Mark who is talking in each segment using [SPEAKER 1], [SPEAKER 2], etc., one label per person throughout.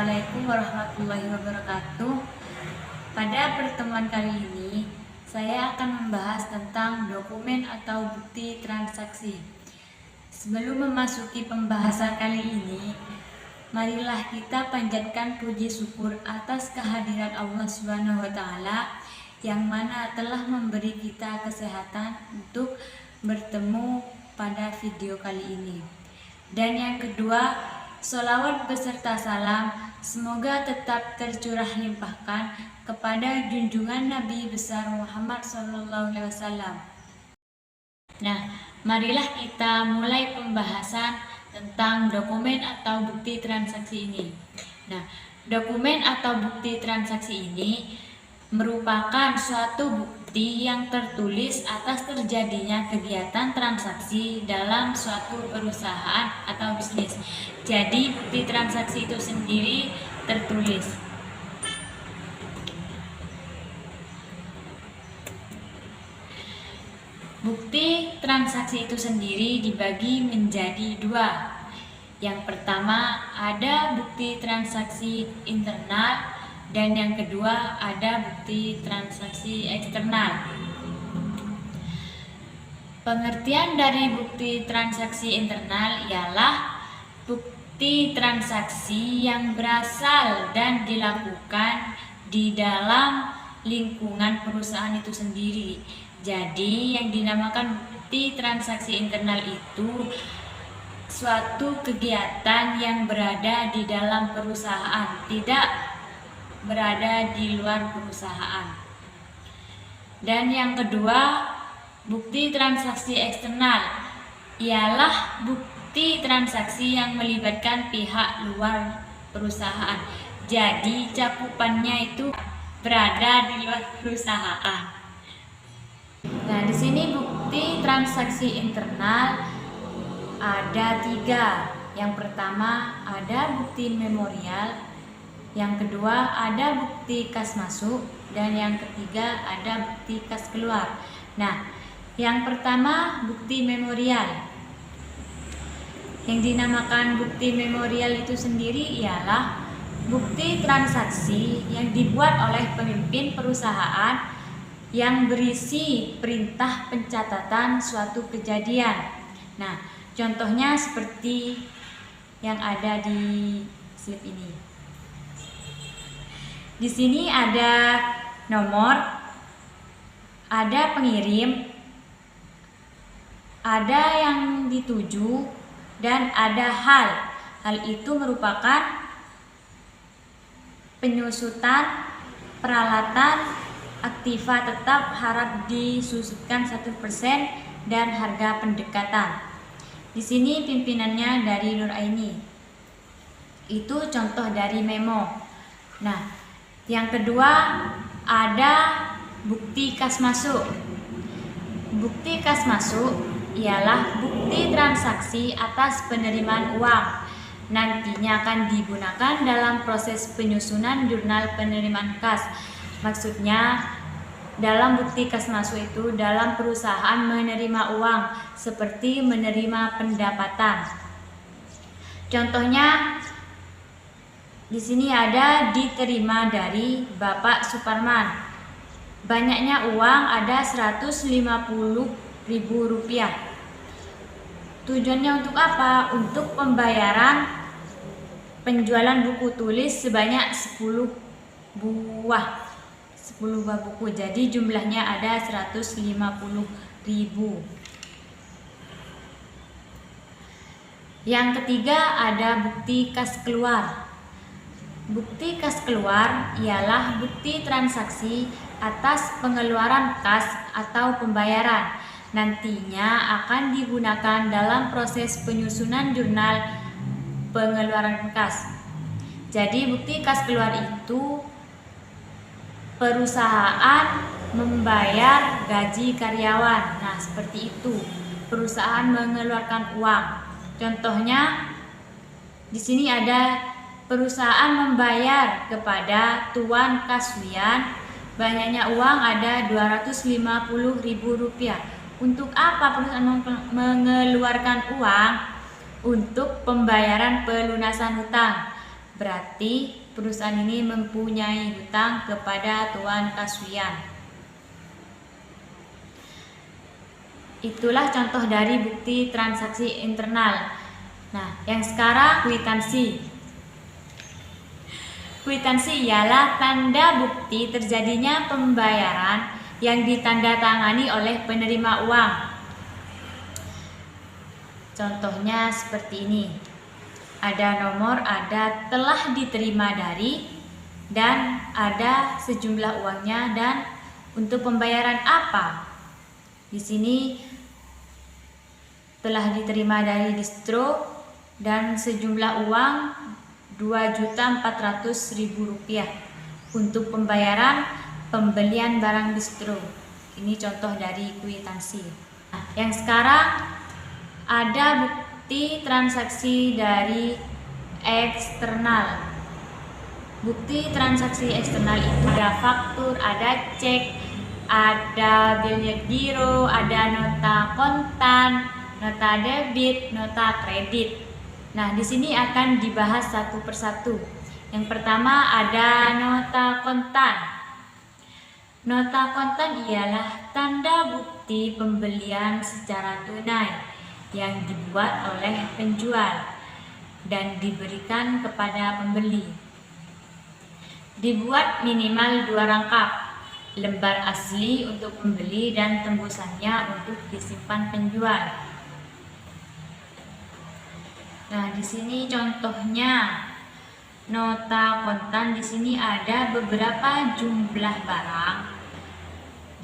[SPEAKER 1] Assalamualaikum warahmatullahi wabarakatuh. Pada pertemuan kali ini, saya akan membahas tentang dokumen atau bukti transaksi. Sebelum memasuki pembahasan kali ini, marilah kita panjatkan puji syukur atas kehadiran Allah SWT yang mana telah memberi kita kesehatan untuk bertemu pada video kali ini. Dan yang kedua, sholawat beserta salam semoga tetap tercurah limpahkan kepada junjungan Nabi besar Muhammad SAW. Nah, marilah kita mulai pembahasan tentang dokumen atau bukti transaksi ini. Nah, dokumen atau bukti transaksi ini merupakan suatu bukti yang tertulis atas terjadinya kegiatan transaksi dalam suatu perusahaan atau bisnis. Jadi, bukti transaksi itu sendiri tertulis. Bukti transaksi itu sendiri dibagi menjadi dua. Yang pertama ada bukti transaksi internal dan yang kedua ada bukti transaksi eksternal. Pengertian dari bukti transaksi internal ialah bukti transaksi yang berasal dan dilakukan di dalam lingkungan perusahaan itu sendiri. Jadi yang dinamakan bukti transaksi internal itu suatu kegiatan yang berada di dalam perusahaan, tidak berada di luar perusahaan. Dan yang kedua, bukti transaksi eksternal ialah bukti transaksi yang melibatkan pihak luar perusahaan. Jadi cakupannya itu berada di luar perusahaan. Nah, di sini bukti transaksi internal ada tiga. Yang pertama ada bukti memorial, yang kedua ada bukti kas masuk, dan yang ketiga ada bukti kas keluar. Nah, yang pertama bukti memorial. Yang dinamakan bukti memorial itu sendiri ialah bukti transaksi yang dibuat oleh pemimpin perusahaan yang berisi perintah pencatatan suatu kejadian. Nah, contohnya seperti yang ada di slide ini. Di sini ada nomor, ada pengirim, ada yang dituju, dan ada hal. Hal itu merupakan penyusutan peralatan aktiva tetap harap disusutkan 1% dan harga pendekatan. Di sini pimpinannya dari Nur Aini. Itu contoh dari memo. Nah, yang kedua ada bukti kas masuk. Bukti kas masuk ialah bukti transaksi atas penerimaan uang. Nantinya akan digunakan dalam proses penyusunan jurnal penerimaan kas. Maksudnya dalam bukti kas masuk itu dalam perusahaan menerima uang seperti menerima pendapatan. Contohnya di sini ada diterima dari Bapak Suparman. Banyaknya uang ada 150.000 rupiah. Tujuannya untuk apa? Untuk pembayaran penjualan buku tulis sebanyak 10 buah buku. Jadi jumlahnya ada 150.000. Yang ketiga ada bukti kas keluar. Bukti kas keluar ialah bukti transaksi atas pengeluaran kas atau pembayaran. Nantinya akan digunakan dalam proses penyusunan jurnal pengeluaran kas. Jadi bukti kas keluar itu perusahaan membayar gaji karyawan. Nah, seperti itu. Perusahaan mengeluarkan uang. Contohnya di sini ada perusahaan membayar kepada Tuan Kaswian banyaknya uang ada 250.000 rupiah. Untuk apa perusahaan mengeluarkan uang? Untuk pembayaran pelunasan hutang. Berarti perusahaan ini mempunyai hutang kepada Tuan Kasuyan. Itulah contoh dari bukti transaksi internal. Nah, yang sekarang kwitansi. Kwitansi ialah tanda bukti terjadinya pembayaran yang ditandatangani oleh penerima uang. Contohnya seperti ini. Ada nomor, ada telah diterima dari, dan ada sejumlah uangnya dan untuk pembayaran apa. Di sini telah diterima dari distro dan sejumlah uang Rp2.400.000 untuk pembayaran pembelian barang distro. Ini contoh dari kwitansi. Nah, yang sekarang ada bukti transaksi dari eksternal. Bukti transaksi eksternal itu ada faktur, ada cek, ada bilet giro, ada nota kontan, nota debit, nota kredit. Nah, di sini akan dibahas satu persatu. Yang pertama ada nota kontan. Nota kontan ialah tanda bukti pembelian secara tunai yang dibuat oleh penjual dan diberikan kepada pembeli. Dibuat minimal 2 rangkap, lembar asli untuk pembeli dan tembusannya untuk disimpan penjual. Nah, di sini contohnya nota kontan. Di sini ada beberapa jumlah barang.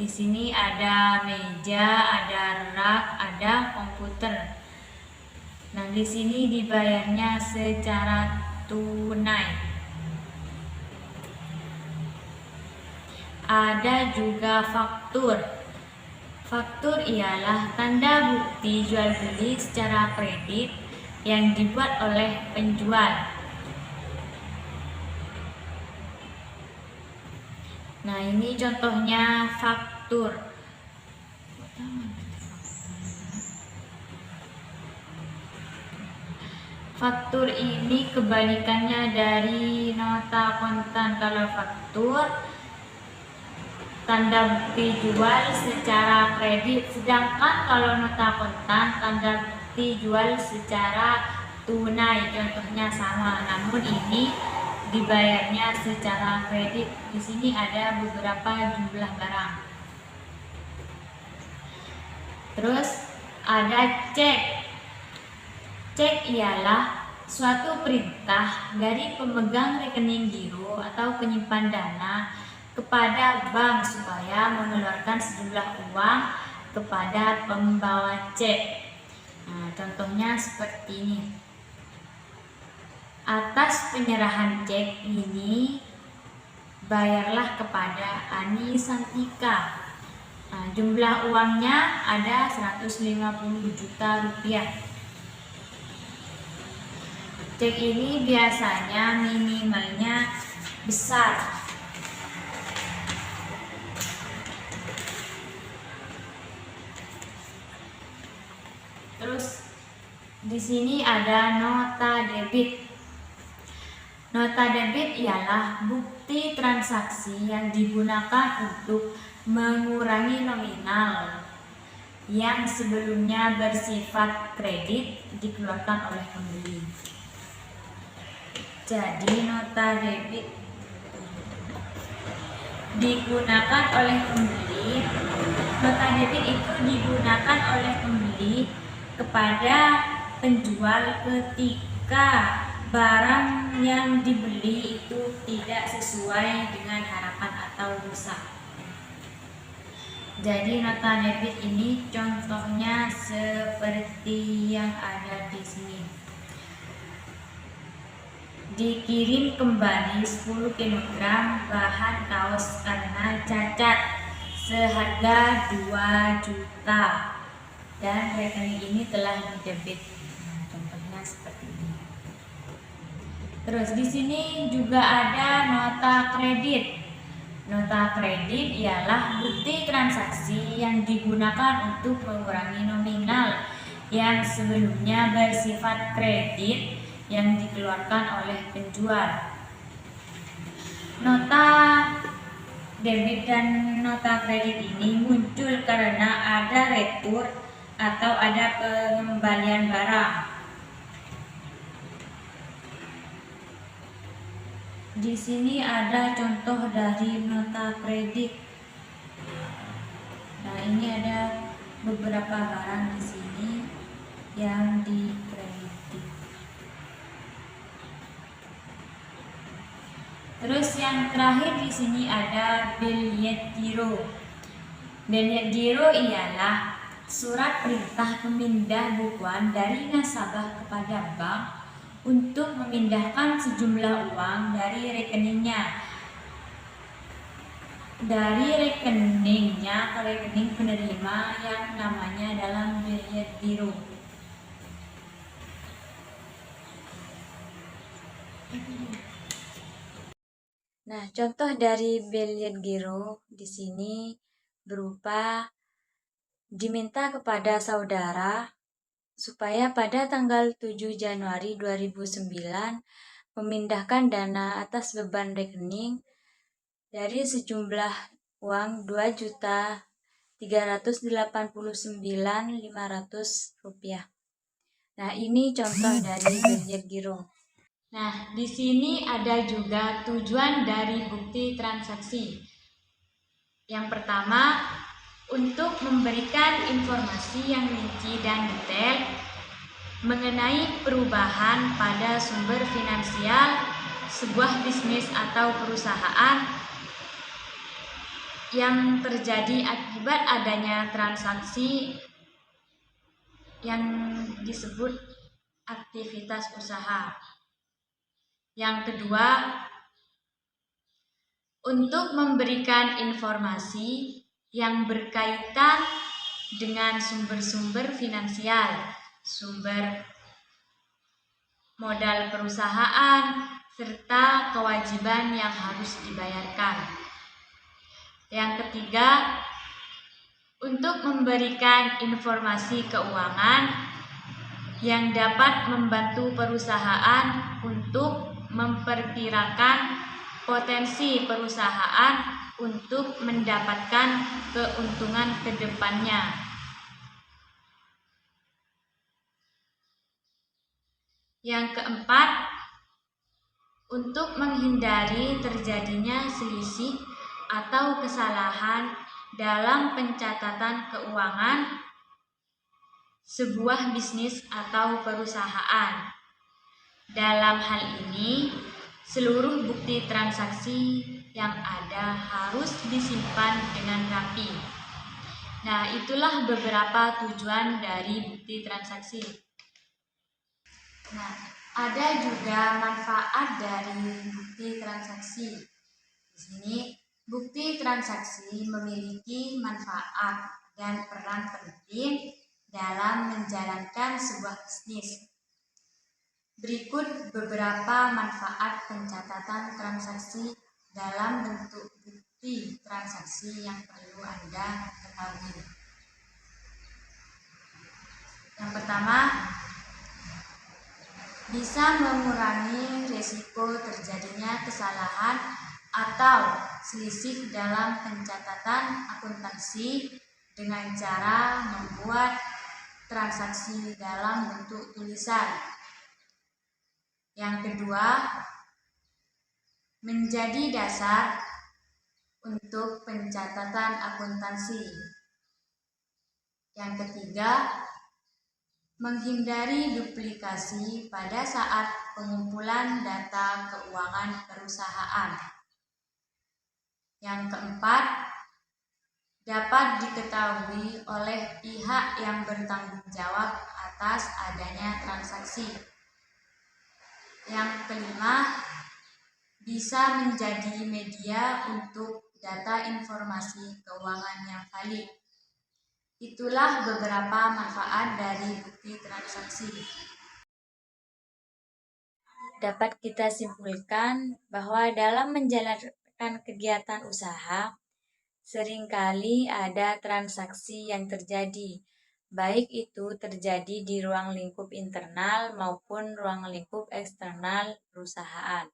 [SPEAKER 1] Di sini ada meja, ada rak, ada komputer. Nah, di sini dibayarnya secara tunai. Ada juga faktur. Faktur ialah tanda bukti jual beli secara kredit yang dibuat oleh penjual. Nah, ini contohnya faktur. Faktur ini kebalikannya dari nota kontan. Kalau faktur tanda bukti jual secara kredit, sedangkan kalau nota kontan tanda bukti jual secara tunai. Contohnya sama, namun ini dibayarnya secara kredit. Di sini ada beberapa jumlah barang. Terus ada cek. Cek ialah suatu perintah dari pemegang rekening giro atau penyimpan dana kepada bank supaya mengeluarkan sejumlah uang kepada pembawa cek. Nah, contohnya seperti ini. Atas penyerahan cek ini, bayarlah kepada Ani Santika. Nah, jumlah uangnya ada 150 juta rupiah. Cek ini biasanya minimalnya besar. Terus di sini ada nota debit. Nota debit ialah bukti transaksi yang digunakan untuk mengurangi nominal yang sebelumnya bersifat kredit dikeluarkan oleh pembeli. Jadi nota debit digunakan oleh pembeli. Nota debit itu digunakan oleh pembeli kepada penjual ketika barang yang dibeli itu tidak sesuai dengan harapan atau rusak. Jadi nota debit ini contohnya seperti yang ada di sini. Dikirim kembali 10 kg bahan kaos karena cacat seharga 2 juta dan rekening ini telah didebit. Nah, contohnya seperti ini. Terus di sini juga ada nota kredit. Nota kredit ialah bukti transaksi yang digunakan untuk mengurangi nominal yang sebelumnya bersifat kredit yang dikeluarkan oleh penjual. Nota debit dan nota kredit ini muncul karena ada retur atau ada pengembalian barang. Di sini ada contoh dari nota kredit. Nah, ini ada beberapa barang di sini yang dikredit. Terus yang terakhir di sini ada biljet giro. Biljet giro ialah surat perintah pemindah bukuan dari nasabah kepada bank untuk memindahkan sejumlah uang dari rekeningnya ke rekening penerima yang namanya dalam biljet giro. Nah, contoh dari biljet giro di sini berupa diminta kepada saudara supaya pada tanggal 7 Januari 2009 memindahkan dana atas beban rekening dari sejumlah uang Rp2.389.500. Nah, ini contoh dari biljet giro. Nah, di sini ada juga tujuan dari bukti transaksi. Yang pertama, untuk memberikan informasi yang rinci dan detail mengenai perubahan pada sumber finansial sebuah bisnis atau perusahaan yang terjadi akibat adanya transaksi yang disebut aktivitas usaha. Yang kedua, untuk memberikan informasi yang berkaitan dengan sumber-sumber finansial, sumber modal perusahaan, serta kewajiban yang harus dibayarkan. Yang ketiga, untuk memberikan informasi keuangan yang dapat membantu perusahaan untuk memperkirakan potensi perusahaan untuk mendapatkan keuntungan ke depannya. Yang keempat, untuk menghindari terjadinya selisih atau kesalahan dalam pencatatan keuangan sebuah bisnis atau perusahaan. Dalam hal ini, seluruh bukti transaksi yang ada harus disimpan dengan rapi. Nah, itulah beberapa tujuan dari bukti transaksi. Nah, ada juga manfaat dari bukti transaksi. Di sini, bukti transaksi memiliki manfaat dan peran penting dalam menjalankan sebuah bisnis. Berikut beberapa manfaat pencatatan transaksi dalam bentuk bukti transaksi yang perlu Anda ketahui. Yang pertama, bisa mengurangi risiko terjadinya kesalahan atau selisih dalam pencatatan akuntansi dengan cara membuat transaksi dalam bentuk tulisan. Yang kedua, menjadi dasar untuk pencatatan akuntansi. Yang ketiga, menghindari duplikasi pada saat pengumpulan data keuangan perusahaan. Yang keempat, dapat diketahui oleh pihak yang bertanggung jawab atas adanya transaksi. Yang kelima, bisa menjadi media untuk data informasi keuangan yang valid. Itulah beberapa manfaat dari bukti transaksi. Dapat kita simpulkan bahwa dalam menjalankan kegiatan usaha, seringkali ada transaksi yang terjadi, baik itu terjadi di ruang lingkup internal maupun ruang lingkup eksternal perusahaan.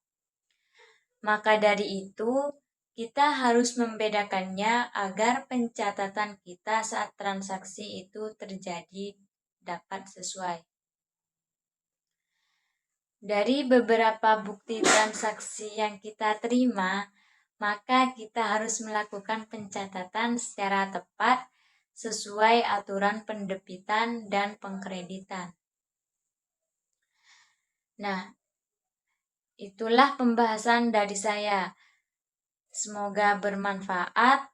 [SPEAKER 1] Maka dari itu, kita harus membedakannya agar pencatatan kita saat transaksi itu terjadi dapat sesuai. Dari beberapa bukti transaksi yang kita terima, maka kita harus melakukan pencatatan secara tepat sesuai aturan pendebitan dan pengkreditan. Nah, itulah pembahasan dari saya. Semoga bermanfaat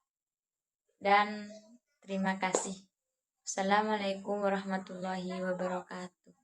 [SPEAKER 1] dan terima kasih. Assalamualaikum warahmatullahi wabarakatuh.